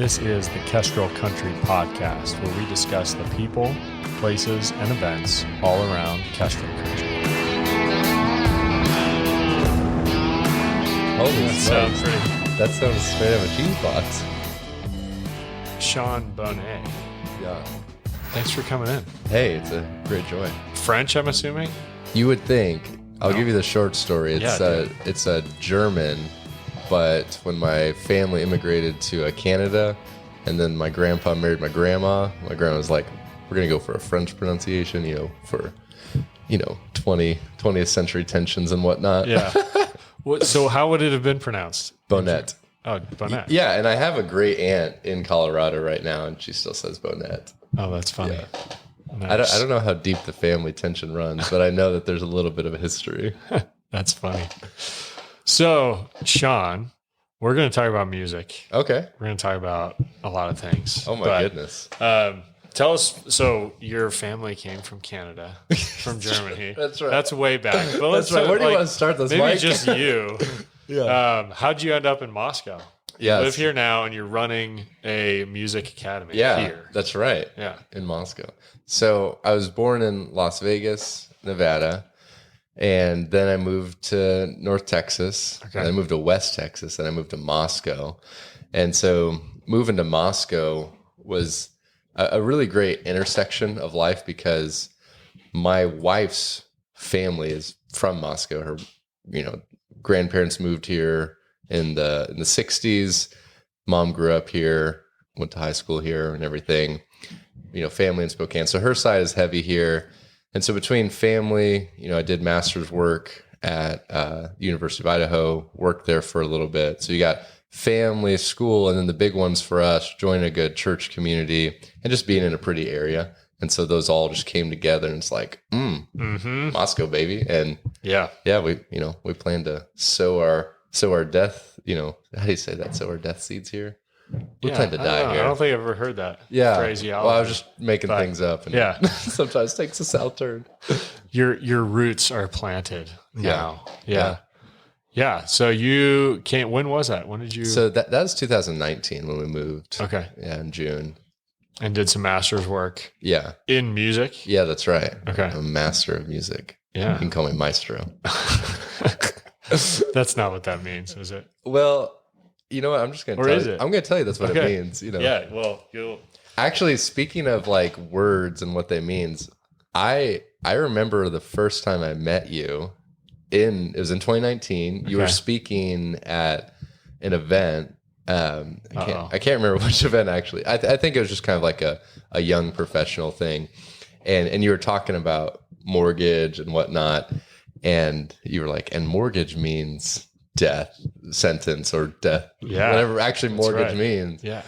This is the Kestrel Country Podcast, where we discuss the people, places, and events all around Kestrel Country. Holy Sounds pretty. That sounds straight out of a cheese box. Sean Bohnet, Yeah. thanks for coming in. Hey, it's a great joy. French, I'm assuming? You would think. I'll No. give you the short story. It's a German, but when my family immigrated to Canada, and then my grandpa married my grandma was like, we're going to go for a French pronunciation, for 20th century tensions and whatnot. Yeah. So how would it have been pronounced? Bohnet. Oh, Bohnet. Yeah, and I have a great aunt in Colorado right now, and she still says Bohnet. Oh, that's funny. Yeah. Nice. I don't know how deep the family tension runs, but I know that there's a little bit of a history. That's funny. So, Sean, we're going to talk about music. Okay. We're going to talk about a lot of things. Oh my goodness. Tell us, so your family came from Canada, from Germany. That's right. That's way back. But let's That's right. Where do you want to start this, maybe Mike? just you. Yeah. How'd you end up in Moscow? Yes. You live here now, and you're running a music academy here. That's right. Yeah. In Moscow. So I was born in Las Vegas, Nevada, and then I moved to North Texas. Okay. And I moved to West Texas, and I moved to Moscow. And so moving to Moscow was a really great intersection of life because my wife's family is from Moscow. Her, grandparents moved here in the 60s. Mom grew up here, went to high school here and everything, family in Spokane. So her side is heavy here. And so between family, I did master's work at the University of Idaho, worked there for a little bit. So you got family, school, and then the big ones for us, joining a good church community and just being in a pretty area. And so those all just came together, and it's like, Moscow, baby. And we plan to sow our death, how do you say that? Sow our death seeds here. We plan to die here. I don't think I've ever heard that phraseology. Well, I was just making things up. And sometimes takes a south turn. Your roots are planted now. Yeah. So you came, when was that? When did you? So that was 2019 when we moved. Okay. Yeah, in June. And did some master's work. Yeah. In music? Yeah, that's right. Okay. I'm a master of music. Yeah. You can call me maestro. That's not what that means, is it? Well, you know what? I'm just going to tell you. I'm going to tell you that's what it means. Yeah, well, you'll... Actually, speaking of like words and what they means, I remember the first time I met you it was in 2019. You were speaking at an event. I can't remember which event actually. I think it was just kind of like a young professional thing. And you were talking about mortgage and whatnot. And you were like, and mortgage means death sentence or death, whatever actually mortgage means. Yeah.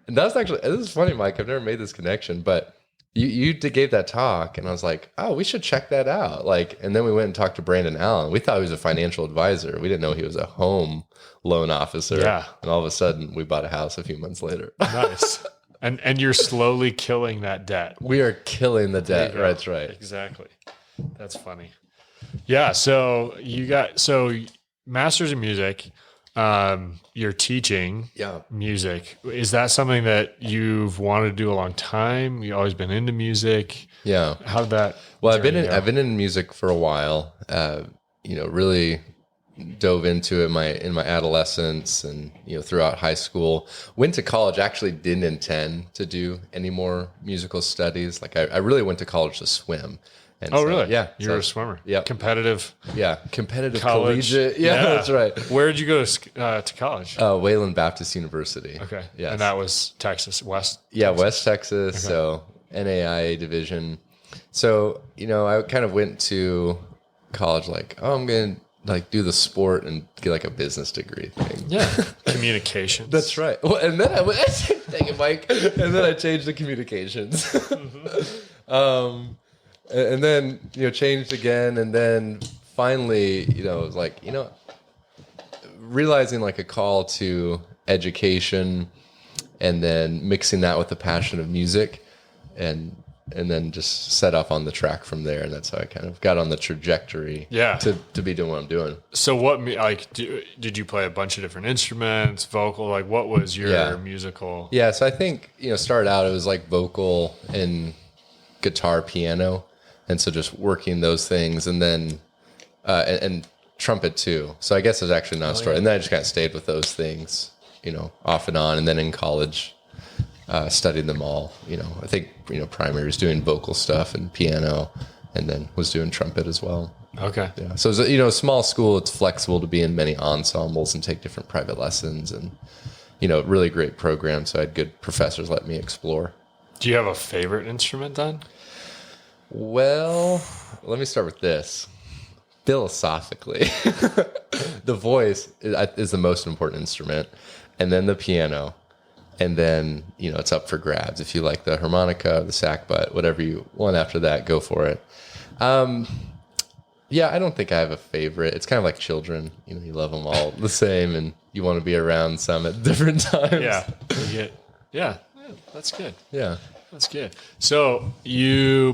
And this is funny, Mike. I've never made this connection, but you gave that talk and I was like, oh, we should check that out. And then we went and talked to Brandon Allen. We thought he was a financial advisor. We didn't know he was a home loan officer. Yeah. And all of a sudden we bought a house a few months later. Nice. And you're slowly killing that debt. We are killing the debt. That's right. Exactly. That's funny. Yeah. So master's in music, you're teaching music. Is that something that you've wanted to do a long time? You always been into music? Yeah. How did that? Well, I've been in music for a while. Really dove into it in my adolescence and throughout high school. Went to college. Actually, didn't intend to do any more musical studies. I really went to college to swim. And really? Yeah. You were a swimmer. Yeah. Competitive. Yeah. Competitive college. collegiate. Yeah, that's right. Where did you go to college? Wayland Baptist University. Okay. Yes. And that was Texas, West? Yeah, West Texas. Okay. So NAIA division. So, I kind of went to college I'm going to do the sport and get a business degree thing. Yeah. Communications. That's right. Well, and then I went, thank you, Mike. And then I changed to communications. Mm-hmm. And then, changed again. And then finally, it was realizing a call to education and then mixing that with the passion of music. And and then just set off on the track from there. And that's how I kind of got on the trajectory to be doing what I'm doing. So did you play a bunch of different instruments, vocal? Like what was your musical? Yeah. So I think, started out, it was like vocal and guitar, piano. And so just working those things, and then, and trumpet too. So I guess it's actually not a story. And then I just kind of stayed with those things, off and on. And then in college, studied them all. I think, primary was doing vocal stuff and piano, and then was doing trumpet as well. Okay. Yeah. So it's a small school. It's flexible to be in many ensembles and take different private lessons, and, really great program. So I had good professors let me explore. Do you have a favorite instrument then? Well, let me start with this. Philosophically, the voice is the most important instrument, and then the piano, and then, it's up for grabs. If you like the harmonica, the sackbut, whatever you want after that, go for it. Yeah, I don't think I have a favorite. It's kind of like children. You love them all the same, and you want to be around some at different times. Yeah, that's good. Yeah. That's good. So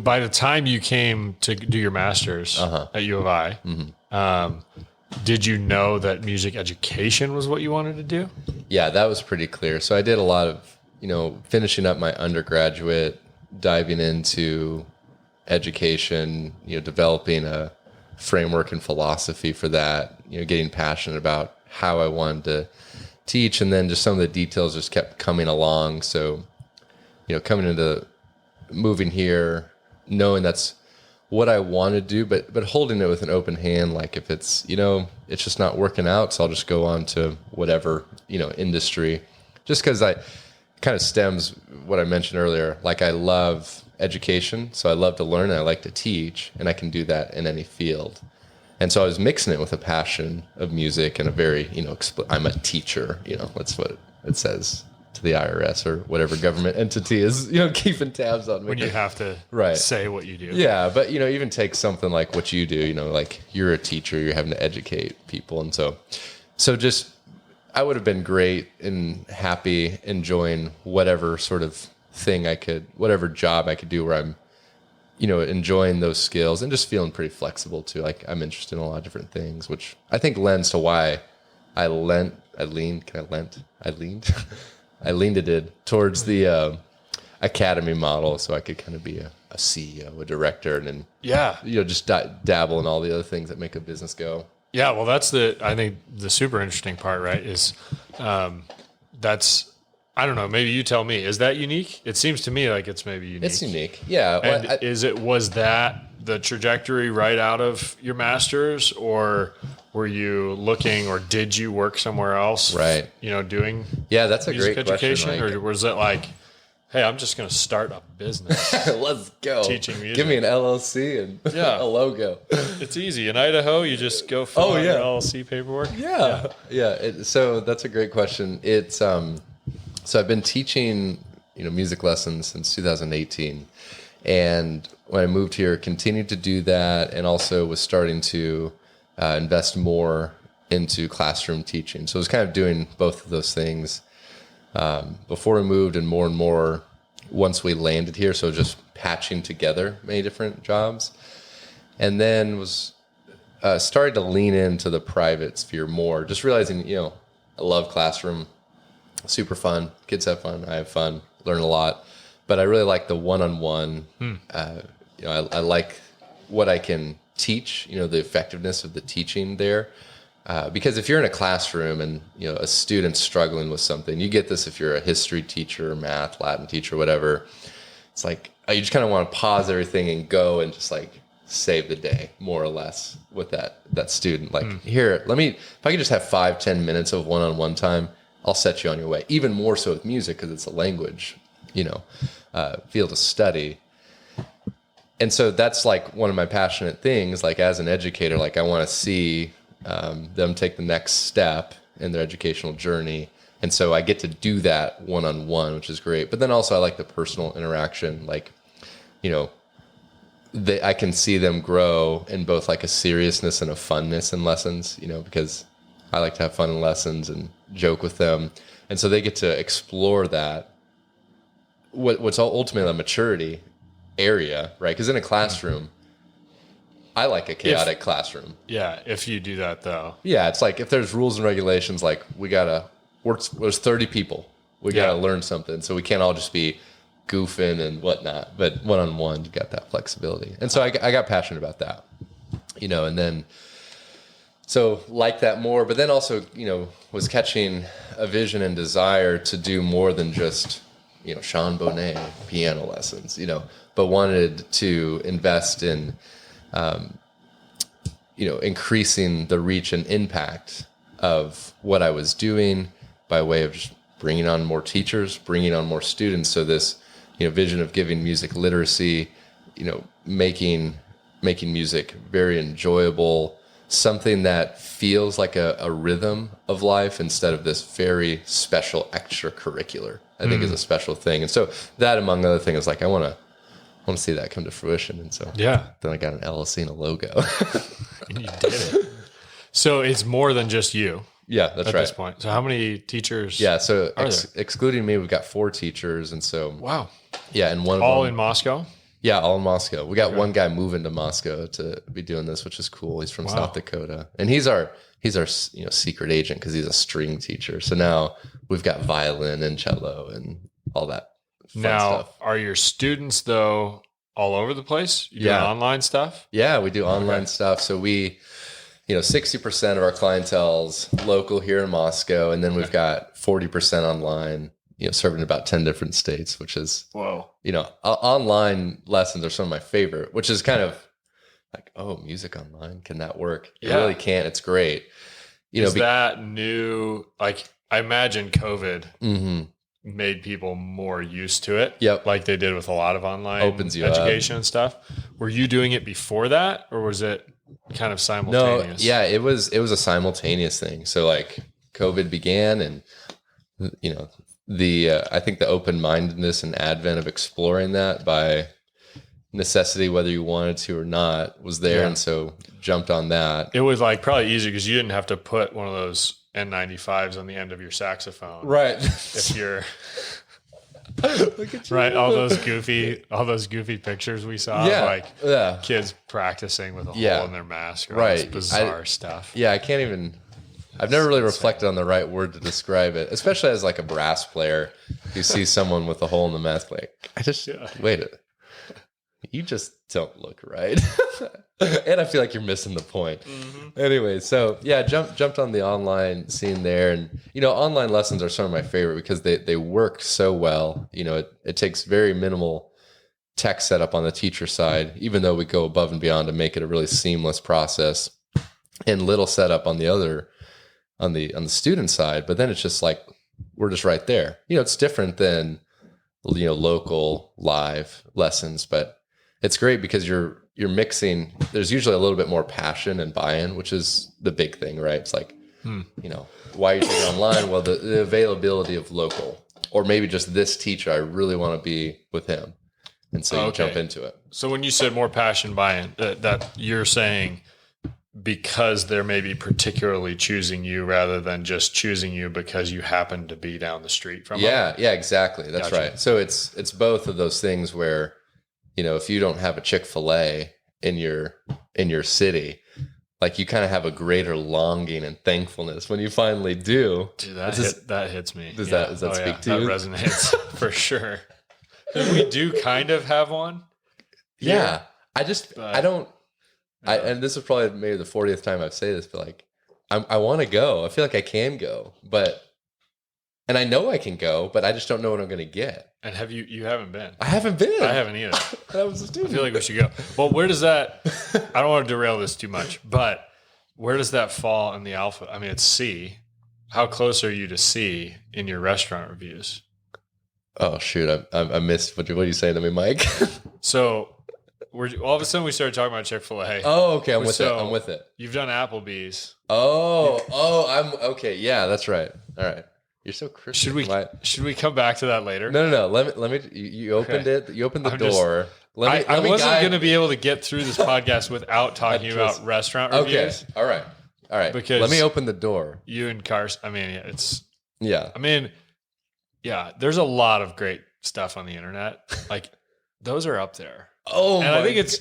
by the time you came to do your master's at U of I, did you know that music education was what you wanted to do? Yeah, that was pretty clear. So I did a lot of, finishing up my undergraduate, diving into education, developing a framework and philosophy for that, getting passionate about how I wanted to teach. And then just some of the details just kept coming along. So coming into moving here, knowing that's what I want to do, but holding it with an open hand. Like if it's, it's just not working out, so I'll just go on to whatever, industry, just because I kind of stems what I mentioned earlier. Like I love education, so I love to learn and I like to teach, and I can do that in any field. And so I was mixing it with a passion of music and a very, I'm a teacher, that's what it says to the IRS or whatever government entity is, keeping tabs on me. When you have to say what you do. Yeah, but, even take something like what you do, like you're a teacher, you're having to educate people. And so just, I would have been great and happy enjoying whatever sort of thing whatever job I could do where I'm, enjoying those skills and just feeling pretty flexible too. Like I'm interested in a lot of different things, which I think lends to why I leaned towards the academy model, so I could kind of be a CEO, a director, and then just dabble in all the other things that make a business go. Yeah, well, that's I think the super interesting part, right? Is that's, I don't know, maybe you tell me, is that unique? It seems to me like it's maybe unique. It's unique, yeah. And was that the trajectory right out of your master's, or were you looking, or did you work somewhere else? Right. Doing that's a music great education, question. or was it like, hey, I'm just going to start a business. Let's go. Teaching music. Give me an LLC and a logo. It's easy. In Idaho, you just go fill out your LLC paperwork. So that's a great question. It's so I've been teaching music lessons since 2018, and when I moved here, continued to do that, and also was starting to invest more into classroom teaching. So I was kind of doing both of those things before we moved, and more once we landed here. So just patching together many different jobs, and then was started to lean into the private sphere more. Just realizing, I love classroom, super fun. Kids have fun. I have fun. Learn a lot, but I really like the one-on-one. I like what I can teach. The effectiveness of the teaching there. Because if you're in a classroom and a student's struggling with something, you get this if you're a history teacher, math, Latin teacher, whatever. It's like you just kind of want to pause everything and go and just like save the day, more or less, with that student. Like here, if I could just have 5-10 minutes of one-on-one time, I'll set you on your way. Even more so with music, because it's a language, field of study. And so that's like one of my passionate things. Like as an educator, like I want to see them take the next step in their educational journey. And so I get to do that one-on-one, which is great. But then also I like the personal interaction. Like, I can see them grow in both like a seriousness and a funness in lessons, because I like to have fun in lessons and joke with them. And so they get to explore that. What's ultimately a maturity area, right? Because in a classroom, I like a chaotic classroom. Yeah, if you do that though. Yeah, it's like if there's rules and regulations, like there's 30 people. We got to learn something. So we can't all just be goofing and whatnot. But one-on-one, you got that flexibility. And so I got passionate about that, and then so like that more. But then also, was catching a vision and desire to do more than just, Sean Bohnet piano lessons, but wanted to invest in increasing the reach and impact of what I was doing by way of just bringing on more teachers, bringing on more students. So this, vision of giving music literacy, making music very enjoyable, something that feels like a rhythm of life instead of this very special extracurricular, I think is a special thing. And so that, among other things, is like, I want to see that come to fruition. And so then I got an LLC and a logo. And you did it. So it's more than just you. Yeah, that's right. At this point. So how many teachers? Yeah, so excluding me, we've got 4 teachers. And so, wow. Yeah, and one of all them, in Moscow? Yeah, all in Moscow. We got one guy moving to Moscow to be doing this, which is cool. He's from South Dakota. And he's our secret agent because he's a string teacher. So now we've got violin and cello and all that fun stuff. Are your students, though, all over the place? You doing online stuff? Yeah, we do online stuff. So we, 60% of our clientele's local here in Moscow, and then we've got 40% online, serving in about 10 different states, which is, online lessons are some of my favorite, which is kind of like, oh, music online, can that work? It really can. It's great. Is that new? Like, I imagine COVID made people more used to it. Yep. Like they did with a lot of online opens you education and stuff. Were you doing it before that, or was it kind of simultaneous? No, yeah, it was a simultaneous thing. So like COVID began, and I think the open-mindedness and advent of exploring that by necessity, whether you wanted to or not, was there. And so jumped on that. It was like probably easy because you didn't have to put one of those N95s on the end of your saxophone. Right. If you're look at you. Right. All those goofy pictures we saw of like kids practicing with a hole in their mask or all this bizarre stuff. Yeah. I've never really reflected on the right word to describe it, especially as like a brass player. You see someone with a hole in the mask, like, wait a you just don't look right. And I feel like you're missing the point. Anyway, so jumped on the online scene there. And, online lessons are some of my favorite because they work so well. It takes very minimal tech setup on the teacher side, even though we go above and beyond to make it a really seamless process, and little setup on the other, on the student side. But then it's just like, we're just right there. It's different than, local live lessons, but it's great because you're mixing. There's usually a little bit more passion and buy-in, which is the big thing, right? It's like, why are you taking online? Well, the availability of local, or maybe just this teacher, I really want to be with him. And so you jump into it. So when you said more passion buy-in, that you're saying because they're maybe particularly choosing you rather than just choosing you because you happen to be down the street from them? Yeah, exactly. That's right. So it's both of those things where, if you don't have a Chick-fil-A in your city, like you kind of have a greater longing and thankfulness when you finally do. Dude, that hits me. Does that speak to you? That resonates for sure. And we do kind of have one. Yeah. And this is probably maybe the 40th time I've said this, but like, I want to go. I feel like I can go, and I know I can go, but I just don't know what I'm going to get. And you haven't been? I haven't been. I haven't either. I was a student. I feel like we should go. Well, where does that, I don't want to derail this too much, but where does that fall in the alpha? I mean, it's C. How close are you to C in your restaurant reviews? Oh, shoot. I missed. What are you saying to me, Mike? So all of a sudden we started talking about Chick-fil-A. Oh, okay. I'm with it. You've done Applebee's. I'm okay. Yeah, that's right. All right. You're so Christian. Should we come back to that later? No. Let me. You opened it. You opened the door. I wasn't going to be able to get through this podcast without talking about restaurant reviews. Okay. All right. Because let me open the door. You and Carson. I mean, there's a lot of great stuff on the internet. Like those are up there. Oh, and I think it's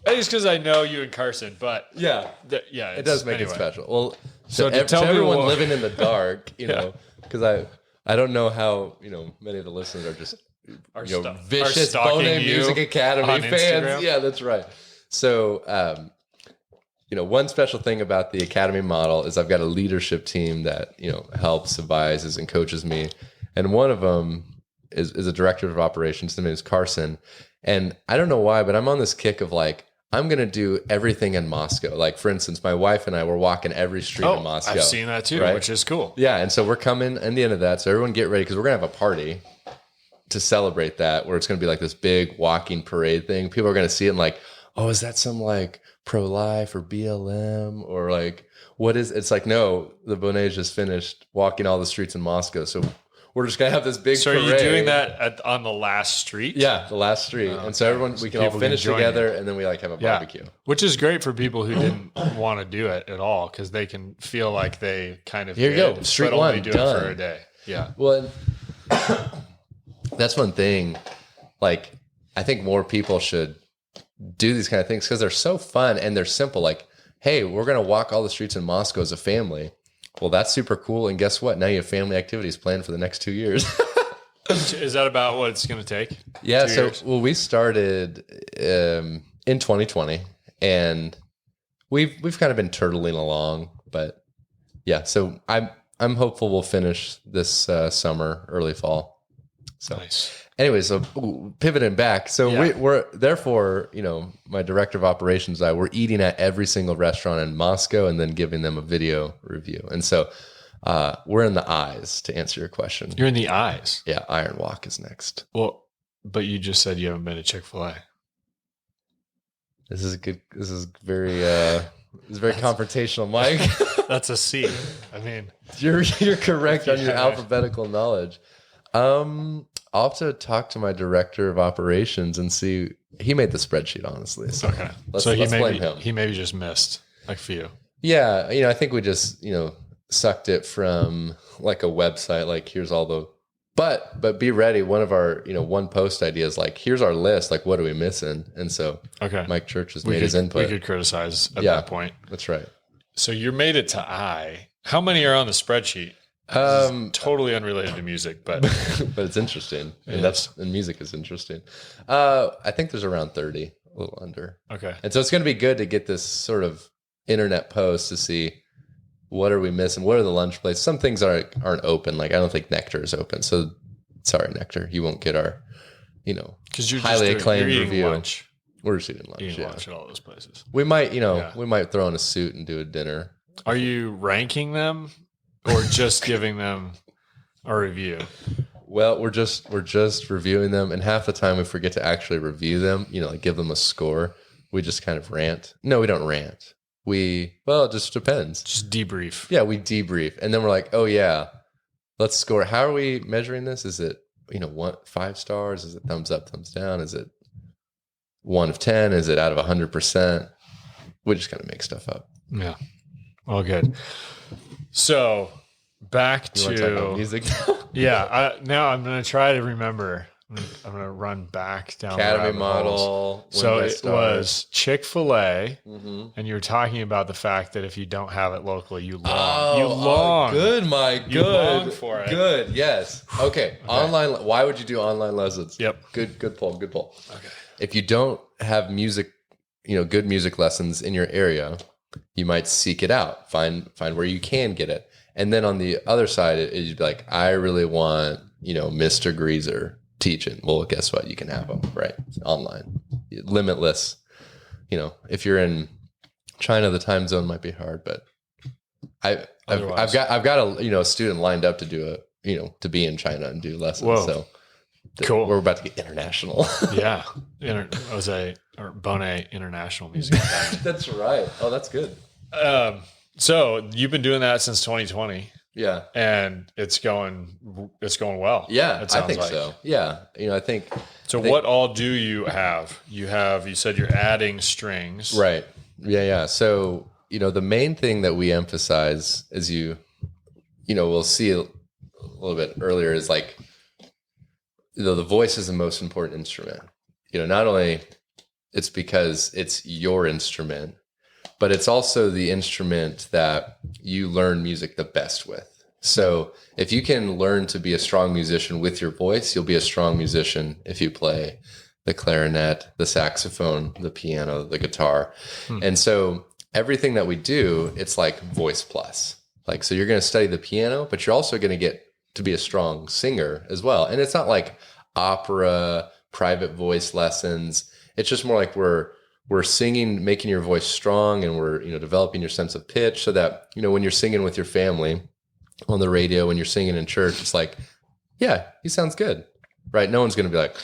because I know you and Carson, but it does make it special. Well, so to everyone living in the dark, because I don't know how many of the listeners are just vicious Bohnet Music Academy fans. Instagram. Yeah, that's right. So, one special thing about the Academy model is I've got a leadership team that helps, advises, and coaches me, and one of them is a director of operations. His name is Carson. And I don't know why, but I'm on this kick of like, I'm going to do everything in Moscow. Like, for instance, my wife and I were walking every street in Moscow. I've seen that too, which is cool. Yeah. And so we're coming in the end of that. So everyone get ready because we're going to have a party to celebrate that, where it's going to be like this big walking parade thing. People are going to see it and like, oh, is that some like pro-life or BLM or like, what is it's like, no, the Bohnets just finished walking all the streets in Moscow. So we're just going to have this big parade. So are you doing that on the last street? Yeah, the last street. And so everyone, we can all finish together and then we like have a barbecue. Which is great for people who didn't want to do it at all because they can feel like they kind of Here you go. Street one, only do done. It for a day. Yeah. Well, that's one thing. Like, I think more people should do these kind of things because they're so fun and they're simple. Like, hey, we're going to walk all the streets in Moscow as a family. Well, that's super cool. And guess what? Now you have family activities planned for the next 2 years. Is that about what it's going to take? Yeah. We started in 2020 and we've kind of been turtling along, but yeah. So I'm hopeful we'll finish this summer, early fall. So nice. Anyway, so pivoting back. So we're therefore, my director of operations and I, we're eating at every single restaurant in Moscow and then giving them a video review. And so we're in the eyes to answer your question. You're in the eyes. Yeah. Iron Walk is next. Well, but you just said you haven't been to Chick-fil-A. This is good. This is very confrontational, Mike. That's a C. I mean, you're correct on your alphabetical knowledge. I'll have to talk to my director of operations and see. He made the spreadsheet, honestly. So okay. Let's blame him. He maybe just missed like for you. Yeah. I think we just, sucked it from like a website. Like here's all the, but be ready. One of our, one post ideas, like here's our list. Like what are we missing? And so Mike Church has made his input. We could criticize at that point. That's right. So you made it to I. How many are on the spreadsheet? Totally unrelated to music, but but it's interesting, and music is interesting. I think there's around 30, a little under. Okay, and so it's going to be good to get this sort of internet post to see what are we missing, what are the lunch places. Some things aren't open. Like I don't think Nectar is open, so sorry, Nectar, you won't get our because you're highly acclaimed review. Lunch. We're just eating lunch. Lunch at all those places. We might we might throw on a suit and do a dinner. Are you ranking them? Or just giving them a review? Well, we're just reviewing them, and half the time we forget to actually review them. Like give them a score. We just kind of rant. No, we don't rant. It just depends. Just debrief. Yeah, we debrief, and then we're like, oh yeah, let's score. How are we measuring this? Is it 5 stars? Is it thumbs up, thumbs down? Is it 1 of 10? Is it out of 100%? We just kind of make stuff up. Yeah. All good. So back to talk about music. Now I'm going to try to remember. I'm going to run back down Academy the model. So it was Chick-fil-A, and you were talking about the fact that if you don't have it locally, you long. You long. Good, Mike. Good. You long for it. Good. Yes. Okay. Online. Why would you do online lessons? Yep. Good pull. Okay. If you don't have music, good music lessons in your area, you might seek it out, find where you can get it. And then on the other side, you'd be like, I really want, Mr. Greaser teaching. Well, guess what? You can have them, right? Online. Limitless. If you're in China, the time zone might be hard, but I've got a student lined up to do to be in China and do lessons. Whoa. So cool. We're about to get international. Yeah. Bohnet International Music Academy. That's right. Oh, that's good. So you've been doing that since 2020. Yeah. And it's going well. Yeah, I think so. Yeah. I think. So what all do you have? You said you're adding strings. Right. Yeah. So, the main thing that we emphasize as we'll see a little bit earlier is like, the voice is the most important instrument. not only it's because it's your instrument, but it's also the instrument that you learn music the best with. So if you can learn to be a strong musician with your voice, you'll be a strong musician if you play the clarinet, the saxophone, the piano, the guitar. And so everything that we do, it's like voice plus. Like, so you're going to study the piano, but you're also going to get to be a strong singer as well. And it's not like opera, private voice lessons. It's just more like we're singing, making your voice strong, and we're, developing your sense of pitch so that, when you're singing with your family on the radio, when you're singing in church, it's like, yeah, he sounds good, right? No one's going to be like,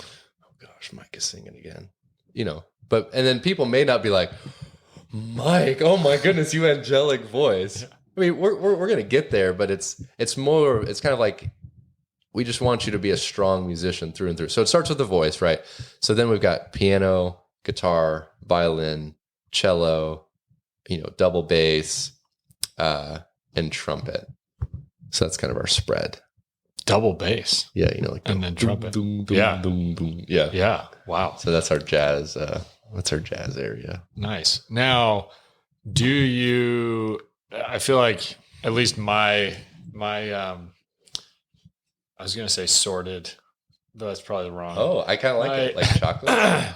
oh gosh, Mike is singing again, and then people may not be like, Mike, oh my goodness, you angelic voice. I mean, we're going to get there, but it's kind of like, we just want you to be a strong musician through and through. So it starts with the voice, right? So then we've got piano, guitar, violin, cello, double bass, and trumpet. So that's kind of our spread. Double bass. Yeah, and then trumpet. Boom, boom, boom, boom. Yeah. Yeah. Wow. So that's our jazz. That's our jazz area. Nice. Now, I feel like at least my I was going to say sorted, though that's probably wrong. Oh, I kind of like it. Like chocolate? Are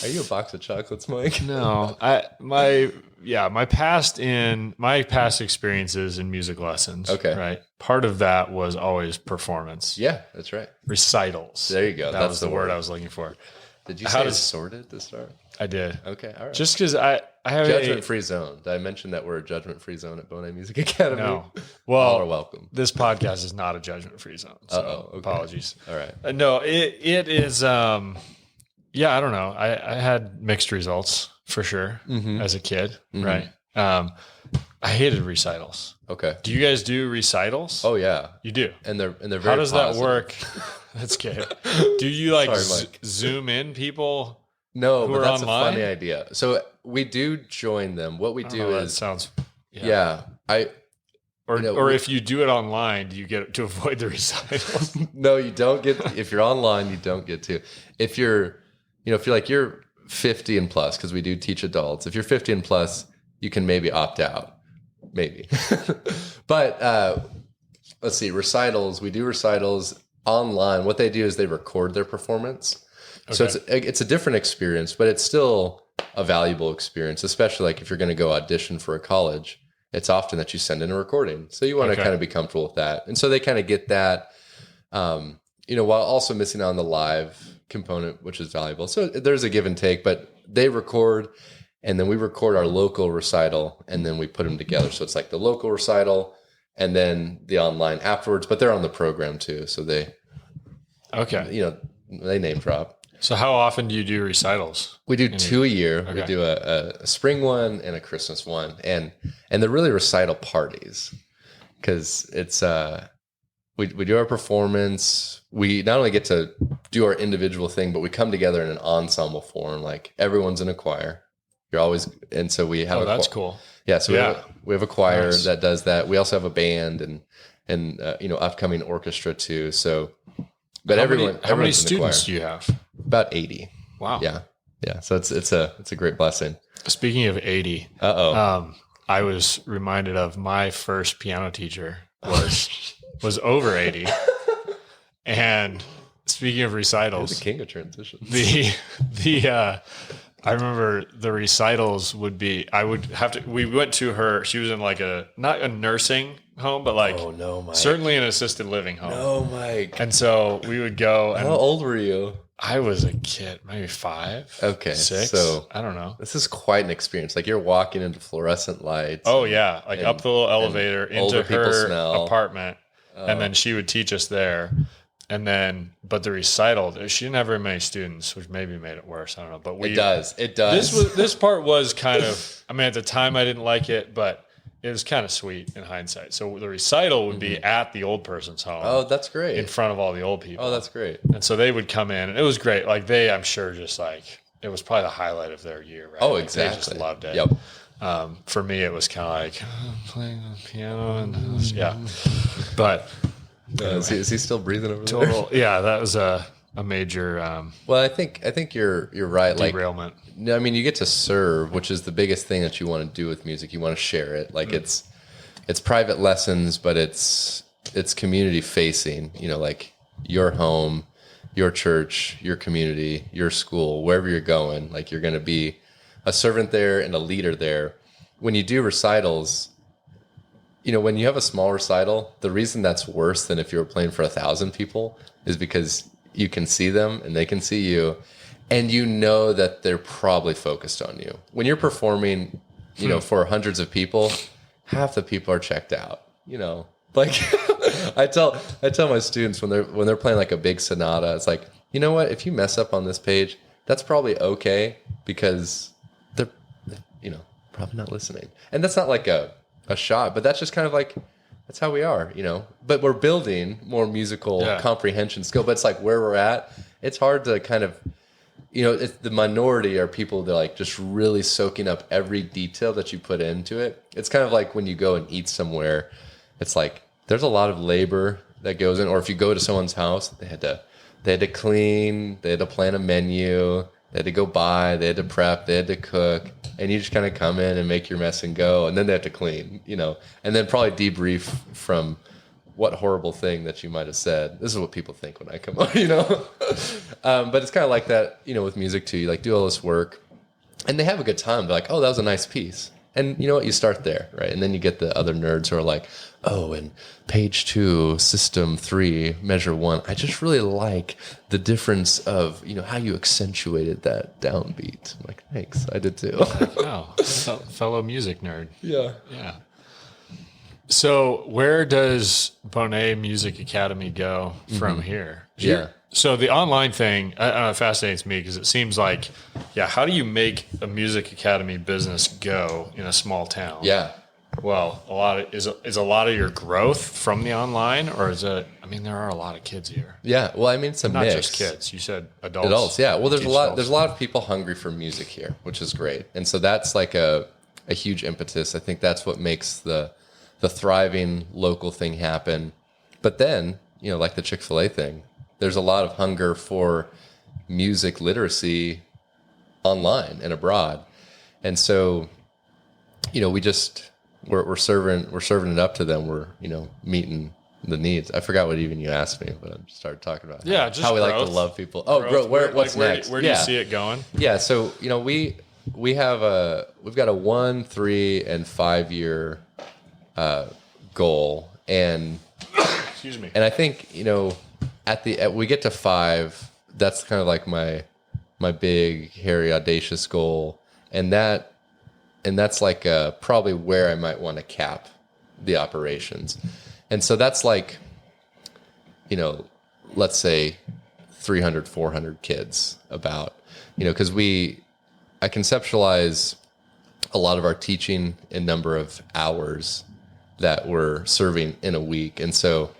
you a box of chocolates, Mike? No. My past experiences in music lessons. Okay. Right. Part of that was always performance. Yeah, that's right. Recitals. There you go. That was the word I was looking for. Did you say sorted to start? I did. Okay, all right. Just because I have judgment-free zone. Did I mention that we're a judgment-free zone at Bohnet Music Academy? No. Well, all are welcome. This podcast is not a judgment-free zone. So okay. Apologies. All right. No, it is. I don't know. I had mixed results for sure as a kid. Mm-hmm. Right. I hated recitals. Okay. Do you guys do recitals? Oh yeah, you do. And they're very. How does positive. that work? That's good. Do you zoom in people? No, but that's online? a funny idea. So we do join them. What we do is sounds. Yeah. Or if you do it online, do you get to avoid the recitals? No, you don't get. If you're online, you don't get to. If you're 50 and plus, because we do teach adults. If you're 50 and plus, you can maybe opt out, maybe. But let's see, recitals. We do recitals online. What they do is they record their performance. Okay. So it's a different experience, but it's still a valuable experience, especially like if you're going to go audition for a college. It's often that you send in a recording. So you want to kind of be comfortable with that. And so they kind of get that, while also missing out on the live component, which is valuable. So there's a give and take, but they record, and then we record our local recital, and then we put them together. So it's like the local recital and then the online afterwards, but they're on the program too. So they name drop. So how often do you do recitals? We do 2 a year. Okay. We do a spring one and a Christmas one, and they're really recital parties because it's we do our performance. We not only get to do our individual thing, but we come together in an ensemble form. Like everyone's in a choir. You're always, and so we have. That's cool. Yeah, so we have a choir that does that. We also have a band and upcoming orchestra too. So, but how many students do you have? About 80. Wow. Yeah. So it's a great blessing. Speaking of 80, I was reminded of my first piano teacher was over 80. And speaking of recitals, you're the king of transitions. I remember the recitals would be, we went to her, she was in like not a nursing home, but like, oh no, Mike. Certainly an assisted living home. No, Mike. And so we would go. How old were you? I was a kid, maybe 5. Okay. 6. So I don't know. This is quite an experience. Like you're walking into fluorescent lights. Oh yeah. Like up the little elevator into her apartment. And then she would teach us there. And then, but the recital, she didn't have very many students, which maybe made it worse. I don't know. But it does. This part was kind of, I mean, at the time I didn't like it, but it was kind of sweet in hindsight. So the recital would be at the old person's home. Oh, that's great. In front of all the old people. Oh, that's great. And so they would come in, and it was great. Like I'm sure just like, it was probably the highlight of their year, right? Oh, like exactly. They just loved it. Yep. For me, it was kind of like playing the piano and but. Anyway. Is he still breathing over there? Yeah, that a major well, I think you're right. derailment. Like, no, I mean, you get to serve, which is the biggest thing that you want to do with music. You want to share it. Like it's private lessons, but it's community facing, like your home, your church, your community, your school, wherever you're going, like you're going to be a servant there and a leader there. When you do recitals, when you have a small recital, the reason that's worse than if you were playing for 1,000 people is because you can see them and they can see you, and that they're probably focused on you. When you're performing, for hundreds of people, half the people are checked out. Like I tell my students when they're playing like a big sonata, it's like, you know what? If you mess up on this page, that's probably okay because they're probably not listening. And that's not like a shot, but that's just kind of like, that's how we are, but we're building more musical comprehension skill. But it's like where we're at, it's hard to kind of, the minority are people that are like just really soaking up every detail that you put into it. It's kind of like when you go and eat somewhere, it's like there's a lot of labor that goes in. Or if you go to someone's house, they had to clean, they had to plan a menu, they had to go buy, they had to prep, they had to cook, and you just kind of come in and make your mess and go, and then they have to clean, and then probably debrief from what horrible thing that you might have said. This is what people think when I come on, but it's kind of like that, with music too. You like do all this work and they have a good time. They're like, oh, that was a nice piece. And you know what? You start there, right? And then you get the other nerds who are like, oh, and page 2, system 3, measure 1. I just really like the difference of, how you accentuated that downbeat. I'm like, thanks. I did too. Oh, fellow music nerd. Yeah. Yeah. So where does Bohnet Music Academy go from here? Yeah. So the online thing fascinates me because it seems like, how do you make a music academy business go in a small town? Yeah. Well, is a lot of your growth from the online, or is it? I mean, there are a lot of kids here. Yeah. Well, I mean, it's a not mix. just kids. You said adults. Adults. Yeah. Well, there's a lot of people hungry for music here, which is great, and so that's like a huge impetus. I think that's what makes the thriving local thing happen. But then, like the Chick-fil-A thing, there's a lot of hunger for music literacy online and abroad. And so, we're serving it up to them. We're, meeting the needs. I forgot what even you asked me, but I just started talking about just how we growth. like to love people. Oh, growth. What's next? Where do you see it going? Yeah. So, we've got a 1, 3, and 5 year goal. And excuse me. And I think, we get to 5, that's kind of like my big, hairy, audacious goal. And that's like probably where I might want to cap the operations. And so that's like, let's say 300, 400 kids about, because I conceptualize a lot of our teaching in number of hours that we're serving in a week. And so,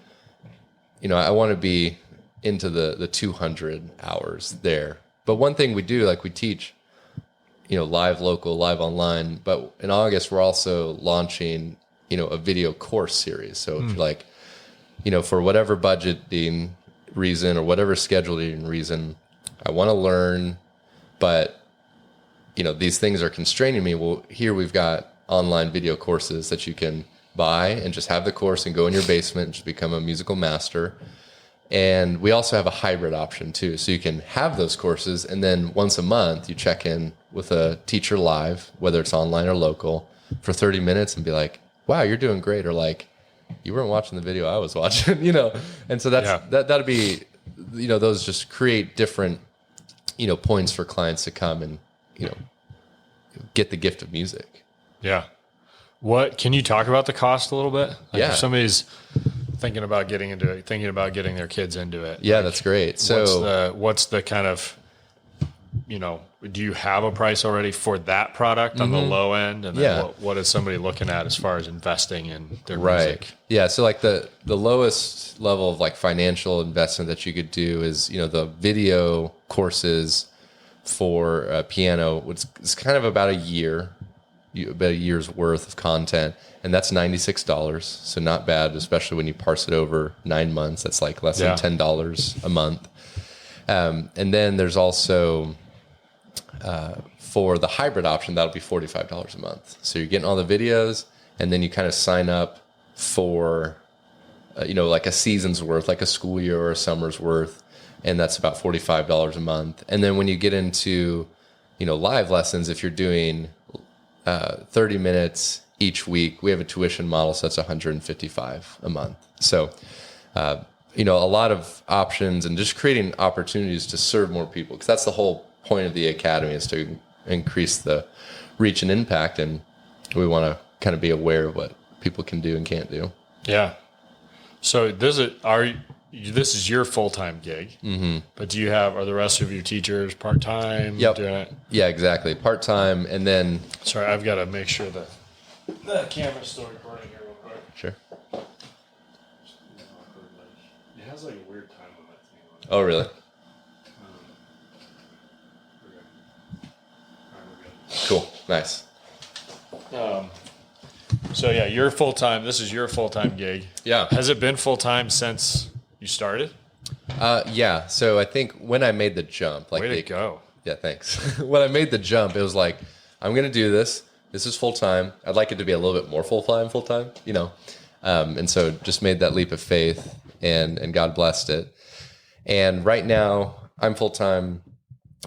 I want to be into the 200 hours there. But one thing we do, like we teach, live local, live online. But in August, we're also launching, a video course series. So if you're like, for whatever budgeting reason or whatever scheduling reason, I want to learn, but, these things are constraining me. Well, here we've got online video courses that you can buy and just have the course and go in your basement and just become a musical master. And we also have a hybrid option too. So you can have those courses and then once a month you check in with a teacher live, whether it's online or local, for 30 minutes and be like, wow, you're doing great. Or like, you weren't watching the video I was watching, And so that'd be, those just create different, points for clients to come and, get the gift of music. Yeah. What can you talk about the cost a little bit? Like if somebody's thinking about getting into it, thinking about getting their kids into it. Yeah, that's great. So what's the kind of, do you have a price already for that product on the low end? And then what is somebody looking at as far as investing in their music? Yeah. So like the lowest level of like financial investment that you could do is, the video courses for piano, which is kind of about a year's worth of content. And that's $96. So not bad, especially when you parse it over 9 months. That's like less than $10 a month. And then there's also for the hybrid option, that'll be $45 a month. So you're getting all the videos, and then you kind of sign up for, like a season's worth, like a school year or a summer's worth. And that's about $45 a month. And then when you get into, live lessons, if you're doing 30 minutes each week, we have a tuition model, so that's $155 a month. So, a lot of options and just creating opportunities to serve more people, because that's the whole point of the academy, is to increase the reach and impact. And we want to kind of be aware of what people can do and can't do. Yeah. So this is your full-time gig, but are the rest of your teachers part-time? Yep. Doing it? Yeah, exactly. Part-time. And then, sorry, I've got to make sure that the camera's still recording here real quick. Sure. It has like a weird time limit thing. Oh, really? Cool. Nice. So yeah, you're full-time. This is your full-time gig. Yeah. Has it been full-time since you started? Yeah. So I think when I made the jump, way to go. Yeah, thanks. When I made the jump, it was like, I'm going to do this. This is full-time. I'd like it to be a little bit more full-time, and so just made that leap of faith, and God blessed it. And right now I'm full-time.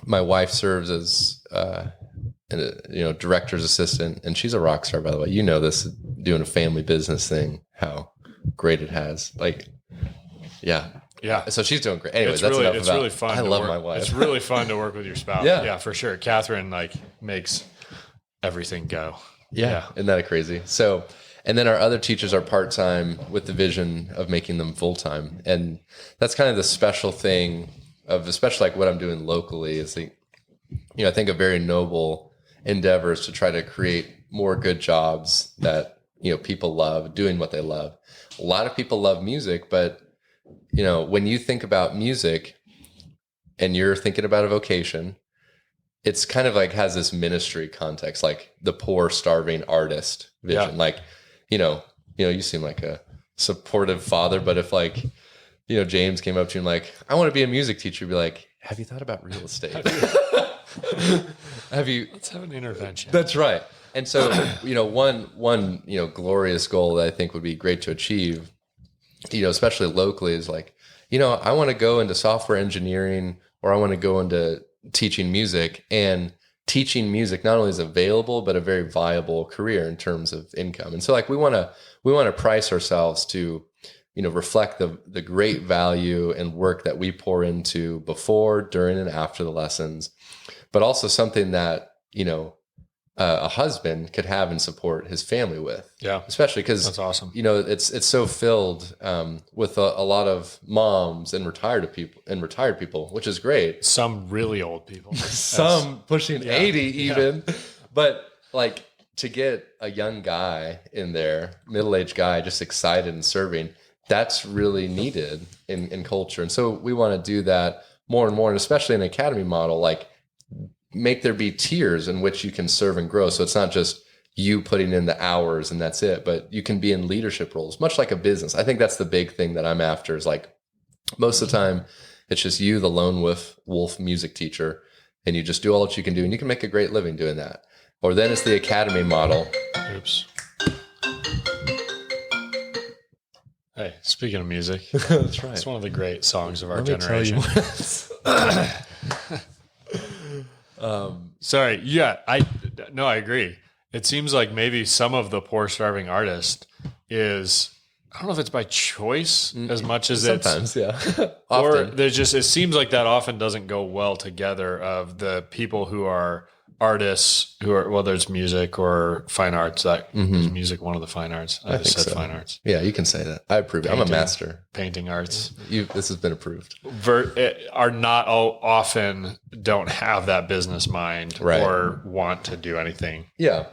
My wife serves as, director's assistant, and she's a rock star, by the way. You know this, doing a family business thing, how great it has. Yeah. So she's doing great. Anyways, it's really fun. I love my wife. It's really fun to work with your spouse. Yeah, for sure. Catherine makes everything go. Yeah. Isn't that crazy? So, and then our other teachers are part-time with the vision of making them full-time. And that's kind of the special thing of, especially like what I'm doing locally, is I think a very noble endeavor is to try to create more good jobs that, people love, doing what they love. A lot of people love music, but when you think about music and you're thinking about a vocation, it's kind of like has this ministry context, like the poor, starving artist vision. Yeah. You seem like a supportive father, but if James came up to you and like, I want to be a music teacher, you'd be like, have you thought about real estate? Let's have an intervention. That's right. And so, one glorious goal that I think would be great to achieve, especially locally, is like, I want to go into software engineering, or I want to go into teaching music. And teaching music not only is available, but a very viable career in terms of income. And so we want to price ourselves to, reflect the great value and work that we pour into before, during, and after the lessons, but also something that, a husband could have and support his family with. Yeah. Especially because that's awesome. It's so filled with a lot of moms and retired people, which is great. Some really old people. Some pushing 80 even. Yeah. But to get a young guy in there, middle-aged guy, just excited and serving, that's really needed in culture. And so we want to do that more and more, and especially in an academy model, make there be tiers in which you can serve and grow. So it's not just you putting in the hours and that's it, but you can be in leadership roles, much like a business. I think that's the big thing that I'm after, is most of the time it's just you, the lone wolf music teacher, and you just do all that you can do, and you can make a great living doing that. Or then it's the academy model. Oops. Hey, speaking of music, that's right. It's one of the great songs of our generation. Sorry. Yeah, I agree. It seems like maybe some of the poor, starving artist is, I don't know if it's by choice as much as sometimes, or there's just, it seems like that often doesn't go well together, of the people who are artists who are, whether it's music or fine arts, is music one of the fine arts? I just said so. Fine arts. Yeah, you can say that. I approve it. I'm a master. Painting arts. This has been approved. Are not often don't have that business mind, right, or want to do anything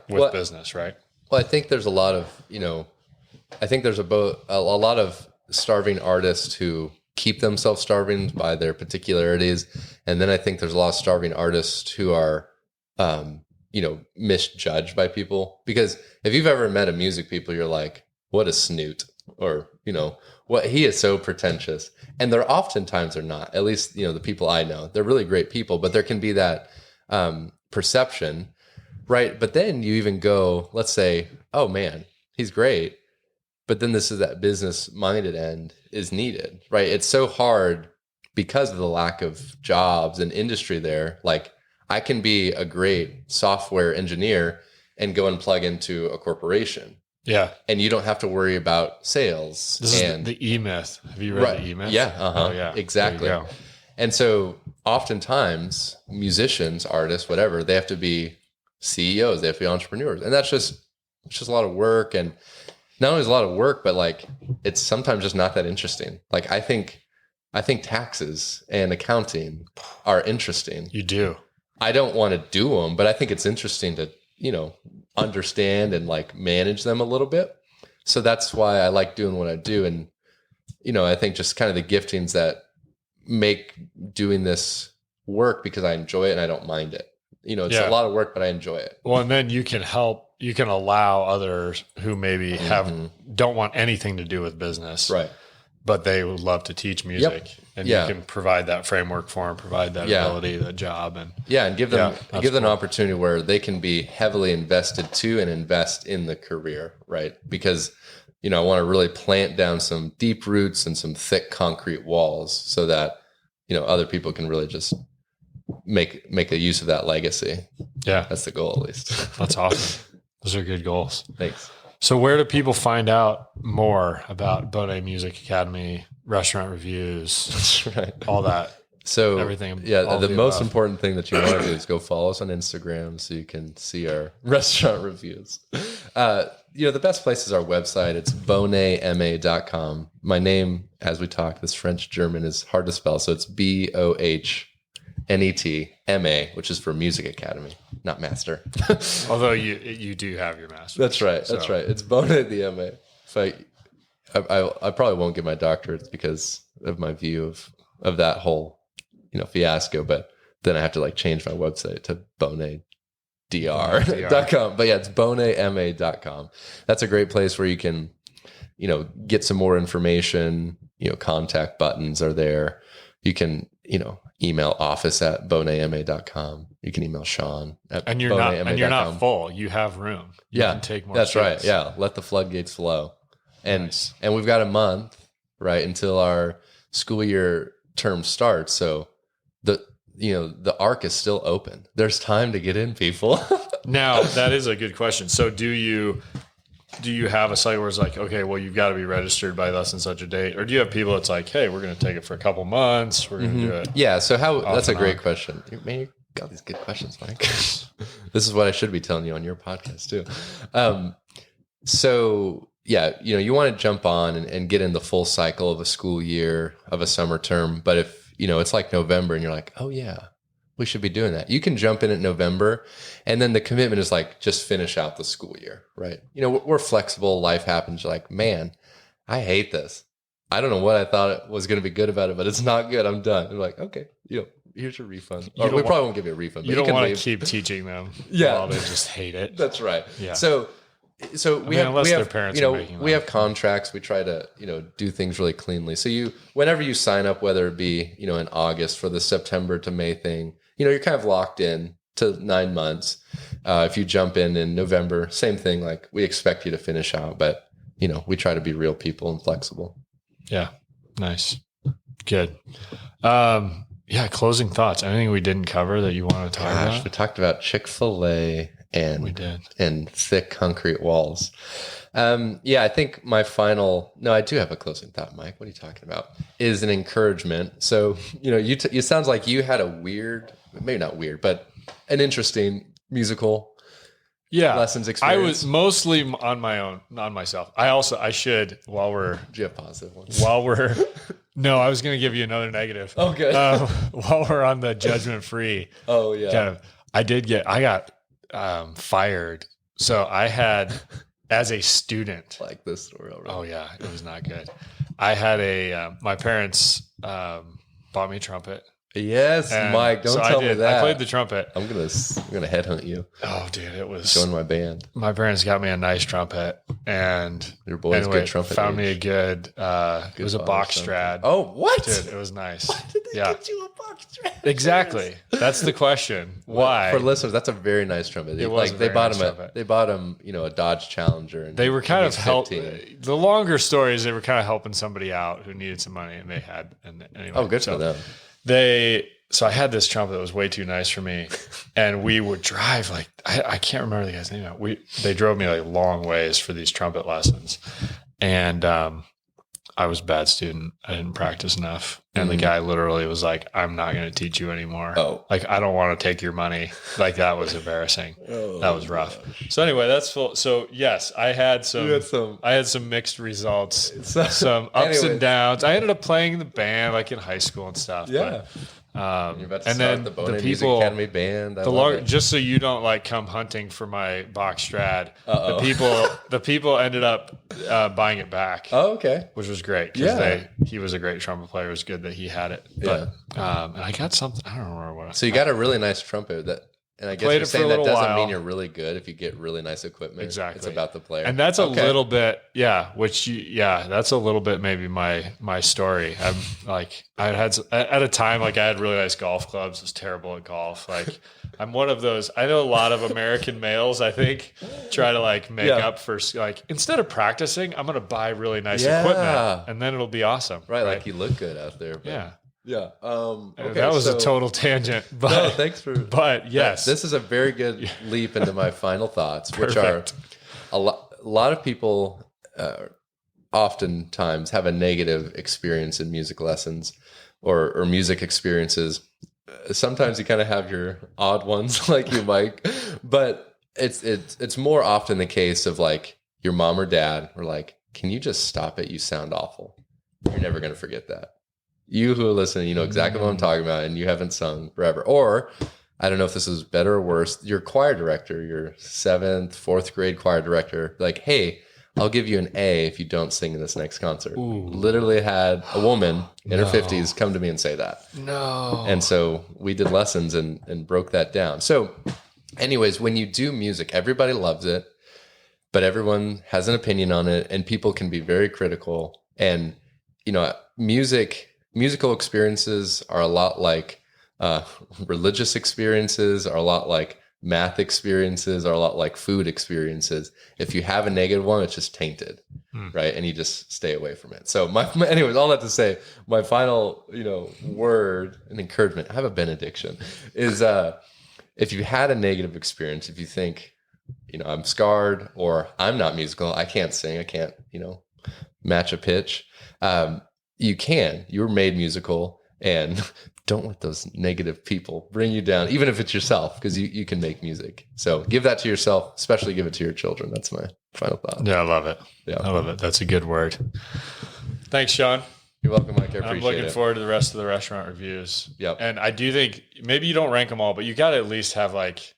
with business, right? Well, I think there's a lot of, I think there's a lot of starving artists who keep themselves starving by their particularities. And then I think there's a lot of starving artists who are, misjudged by people. Because if you've ever met a music people, you're like, what a snoot. or, what he is so pretentious. And they're oftentimes are not, at least, the people I know, they're really great people, but there can be that perception, right? But then you even go, let's say, oh man, he's great. But then this is that business minded end is needed, right? It's so hard because of the lack of jobs and industry there. Like I can be a great software engineer and go and plug into a corporation. Yeah. And you don't have to worry about sales. This is the E-Myth. Have you read the E-Myth? Yeah. Oh, yeah. Exactly. And so oftentimes musicians, artists, whatever, they have to be CEOs, they have to be entrepreneurs. And it's just a lot of work. And not only is a lot of work, but like it's sometimes just not that interesting. Like I think taxes and accounting are interesting. You do. I don't want to do them, but I think it's interesting to, understand and like manage them a little bit. So that's why I like doing what I do. And, I think just kind of the giftings that make doing this work because I enjoy it and I don't mind it. It's a lot of work, but I enjoy it. Well, and then you can allow others who maybe don't want anything to do with business. Right. But they would love to teach music, and you can provide that framework for them, provide that ability, that job, and give them an opportunity where they can be heavily invested to and invest in the career, right? Because I want to really plant down some deep roots and some thick concrete walls, so that other people can really just make a use of that legacy. Yeah, that's the goal, at least. That's awesome. Those are good goals. Thanks. So where do people find out more about Bohnet Music Academy, restaurant reviews, that's right, all that? So everything. The most important thing that you want to do is go follow us on Instagram so you can see our restaurant reviews. The best place is our website. It's bohnetma.com. My name, as we talk, this French German is hard to spell. So it's BOHNETMA, which is for Music Academy, not master. Although you do have your master. That's right. So. That's right. It's Bohnet the MA. I probably won't get my doctorate because of my view of that whole fiasco. But then I have to like change my website to bohnetdr.com. But yeah, it's bohnetma.com. That's a great place where you can get some more information. Contact buttons are there. You can email office@bohnetma.com. You can email Sean at and you're not full. You have room. You can take more. That's right. Yeah. Let the floodgates flow. And we've got a month, right, until our school year term starts. So the arc is still open. There's time to get in, people. Now, that is a good question. So do you have a site where it's like, okay, well, you've got to be registered by thus and such a date? Or do you have people that's like, hey, we're going to take it for a couple months. We're going to do it. Yeah. So that's a great question. Man, you got these good questions, Mike. This is what I should be telling you on your podcast too. So yeah, you want to jump on and get in the full cycle of a school year, of a summer term. But if, it's like November and you're like, oh yeah, we should be doing that. You can jump in at November, and then the commitment is like, just finish out the school year, right? We're flexible. Life happens. You're like, man, I hate this. I don't know what I thought it was going to be good about it, but it's not good. I'm done. You're like, okay, here's your refund. We probably won't give you a refund. You don't want to keep teaching them. Yeah. While they just hate it. That's right. Yeah. So we have their parents are making we have contracts. We try to do things really cleanly. So whenever you sign up, whether it be in August for the September to May thing, you're kind of locked in to 9 months. If you jump in November, same thing. Like we expect you to finish out, but we try to be real people and flexible. Yeah, nice, good. Closing thoughts. Anything we didn't cover that you want to talk about? We talked about Chick-fil-A. And thick concrete walls. I think my I do have a closing thought, Mike. What are you talking about? Is an encouragement. So, it sounds like you had a weird, maybe not weird, but an interesting musical lessons experience. I was mostly on my own, on myself. Do you have positive ones? No, I was going to give you another negative. Oh, good. While we're on the judgment free. Oh, yeah. I got fired. So I had, as a student, like this story already. Oh yeah, it was not good. I had my parents bought me a trumpet Yes, And Mike. Don't tell me that. I played the trumpet. I'm gonna headhunt you. Oh, dude, it was join my band. My parents got me a nice trumpet, and your boy's good trumpet. Found me a good. It was a box Strad. Oh, what? Dude, it was nice. Why did they get you a box Strad? Exactly. That's the question. Why? For listeners, that's a very nice trumpet. It was they bought him a Dodge Challenger. And they were kind of helping. The longer story is they were kind of helping somebody out who needed some money, and they had. And anyway, oh, good for them. So I had this trumpet that was way too nice for me, and we would drive like I can't remember the guy's name. They drove me like long ways for these trumpet lessons, and I was a bad student. I didn't practice enough, and the guy literally was like, "I'm not going to teach you anymore. Oh, like I don't want to take your money." Like that was embarrassing. That was rough. Gosh. So anyway, that's full. So yes, I had some mixed results, some ups and downs. I ended up playing in the band like in high school and stuff. Yeah. But, you're about to start the Bohnet Music Academy band. Just so you don't like come hunting for my box Strad. The people ended up buying it back. Oh, okay, which was great because he was a great trumpet player. It was good that he had it. But and I got something. I don't remember what. So you got a really nice trumpet that. And I guess you're saying that doesn't mean you're really good if you get really nice equipment. Exactly. It's about the player. And that's a little bit, that's a little bit maybe my story. I'm like, at a time, like I had really nice golf clubs. I was terrible at golf. Like I'm one of those, I know a lot of American males, I think, try to like make up for like, instead of practicing, I'm going to buy really nice equipment and then it'll be awesome. Right. Like you look good out there. But. Yeah. Yeah. Okay, that was a total tangent. But no, thanks for. But yes, this is a very good leap into my final thoughts, which are a lot of people oftentimes have a negative experience in music lessons or music experiences. Sometimes you kind of have your odd ones, like you, Mike, but it's more often the case of like your mom or dad were like, "Can you just stop it? You sound awful." You're never going to forget that. You who are listening, you know exactly what I'm talking about, and you haven't sung forever. Or, I don't know if this is better or worse, your choir director, your 7th, 4th grade choir director, like, "Hey, I'll give you an A if you don't sing in this next concert." Ooh. Literally had a woman in her 50s come to me and say that. No. And so we did lessons and broke that down. So anyways, when you do music, everybody loves it, but everyone has an opinion on it, and people can be very critical. And, you know, musical experiences are a lot like religious experiences, are a lot like math experiences, are a lot like food experiences. If you have a negative one, it's just tainted, right? And you just stay away from it. So anyways, all that to say, my final, word and encouragement, I have a benediction, is if you had a negative experience, if you think, I'm scarred or I'm not musical, I can't sing, I can't, match a pitch, you were made musical, and don't let those negative people bring you down, even if it's yourself, because you can make music. So give that to yourself, especially give it to your children. That's my final thought. Yeah, I love it. Yeah, I love it. That's a good word. Thanks, Sean. You're welcome, Mike. I appreciate it. I'm looking forward to the rest of the restaurant reviews. Yep. And I do think maybe you don't rank them all, but you got to at least have like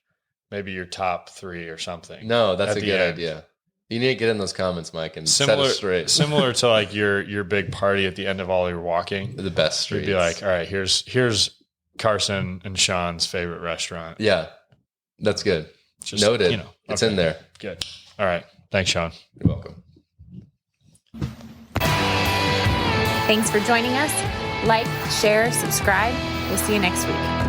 maybe your top 3 or something. No, that's a good idea. You need to get in those comments, Mike, and set it straight. Similar to like your big party at the end of all your walking. The best streets. You'd be like, all right, here's Carson and Sean's favorite restaurant. Yeah, that's good. Just, noted. It's in there. Good. All right. Thanks, Sean. You're welcome. Thanks for joining us. Like, share, subscribe. We'll see you next week.